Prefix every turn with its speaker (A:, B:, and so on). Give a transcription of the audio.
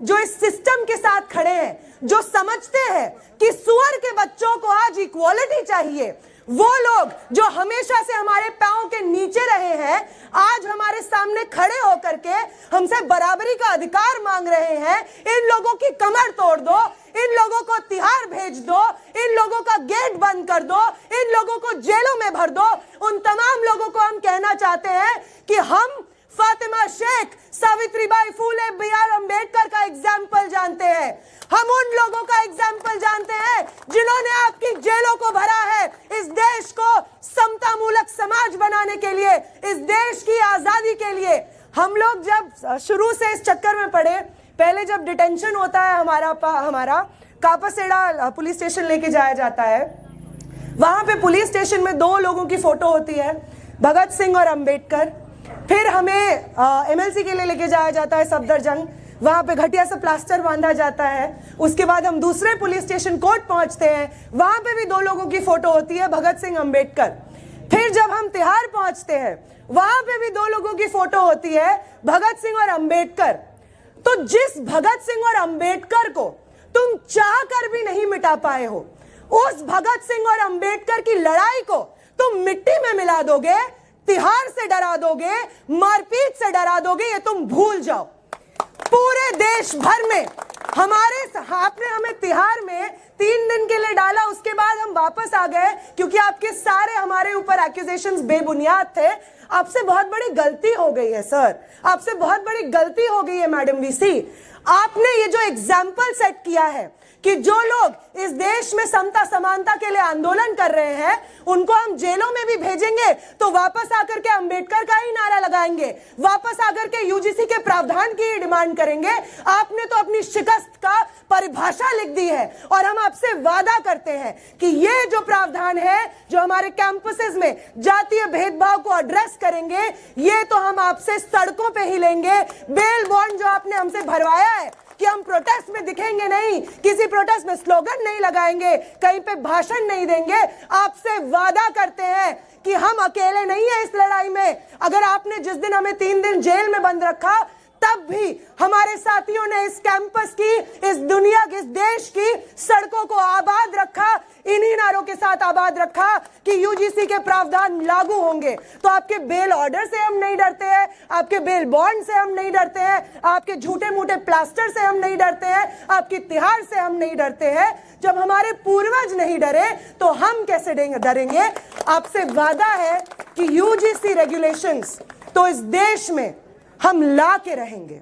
A: जो इस सिस्टम के साथ खड़े हैं, जो समझते हैं कि सुअर के बच्चों को आज इक्वालिटी चाहिए, वो लोग जो हमेशा से हमारे पांव के नीचे रहे हैं, आज हमारे सामने खड़े होकर के हमसे बराबरी का अधिकार मांग रहे हैं। इन लोगों की कमर तोड़ दो, इन लोगों को तिहाड़ भेज दो, इन लोगों का गेट बंद कर दो, इन लोगों को जेलों में भर दो। उन तमाम लोगों को हम कहना चाहते हैं कि हम फातिमा शेख, सावित्रीबाई फूले, B.R. अम्बेडकर का एग्जाम्पल जानते हैं। हम उन लोगों का एग्जाम्पल जानते हैं जिन्होंने आपकी जेलों को भरा है इस देश को समतामूलक समाज बनाने के लिए, इस देश की आजादी के लिए। हम लोग जब शुरू से इस चक्कर में पड़े, पहले जब डिटेंशन होता है हमारा कापासेड़ा पुलिस स्टेशन लेके जाया जाता है, वहां पे पुलिस स्टेशन में 2 लोगों की फोटो होती है, भगत सिंह और अंबेडकर। फिर हमें MLC के लिए लेके जाया जाता है सफदरजंग, वहां पे घटिया सा प्लास्टर बांधा जाता है। उसके बाद हम दूसरे पुलिस स्टेशन कोर्ट पहुंचते हैं, वहां पे भी 2 लोगों की फोटो होती है, भगत सिंह, अंबेडकर। फिर जब हम तिहाड़ पहुंचते हैं, वहां पे भी 2 लोगों की फोटो होती है, भगत सिंह और अंबेडकर। तो जिस भगत सिंह और अंबेडकर को तुम चाह कर भी नहीं मिटा पाए हो, उस भगत सिंह और अंबेडकर की लड़ाई को तुम मिट्टी में मिला दोगे, तिहाड़ से डरा दोगे, मारपीट से डरा दोगे, ये तुम भूल जाओ। पूरे देश भर में आपने हमें तिहाड़ में 3 दिन के लिए डाला, उसके बाद हम वापस आ गए क्योंकि आपके सारे हमारे ऊपर एक्यूजेशंस बेबुनियाद थे। आपसे बहुत बड़ी गलती हो गई है सर, आपसे बहुत बड़ी गलती हो गई है मैडम VC। आपने ये जो एग्जाम्पल सेट किया है कि जो लोग इस देश में समता समानता के लिए आंदोलन कर रहे हैं, उनको हम जेलों में भी भेजेंगे तो वापस आकर के अंबेडकर का ही नारा लगाएंगे, वापस आकर के UGC के प्रावधान की डिमांड करेंगे। आपने तो अपनी शिकस्त का परिभाषा लिख दी है और हम आपसे वादा करते हैं कि ये जो प्रावधान है जो हमारे कैंपसेस में जातीय भेदभाव को एड्रेस करेंगे, ये तो हम आपसे सड़कों पे ही लेंगे। बेल बॉन्ड जो आपने हमसे भरवाया है कि हम प्रोटेस्ट में दिखेंगे नहीं, किसी प्रोटेस्ट में स्लोगन नहीं लगाएंगे, कहीं पे भाषण नहीं देंगे, आपसे वादा करते हैं कि हम अकेले नहीं हैं इस लड़ाई में। अगर आपने जिस दिन हमें 3 दिन जेल में बंद रखा, तब भी हमारे साथियों ने इस कैंपस की, इस दुनिया की, इस देश की सड़कों को आबाद रखा, इन्हीं नारों के साथ आबाद रखा कि UGC के प्रावधान लागू होंगे। तो आपके बेल ऑर्डर से हम नहीं डरते हैं, आपके बेल बॉन्ड से हम नहीं डरते हैं, आपके झूठे मूठे प्लास्टर से हम नहीं डरते हैं, आपकी तिहाड़ से हम नहीं डरते हैं। जब हमारे पूर्वज नहीं डरे तो हम कैसे डरेंगे। आपसे वादा है कि UGC रेगुलेशंस तो इस देश में हम ला के रहेंगे।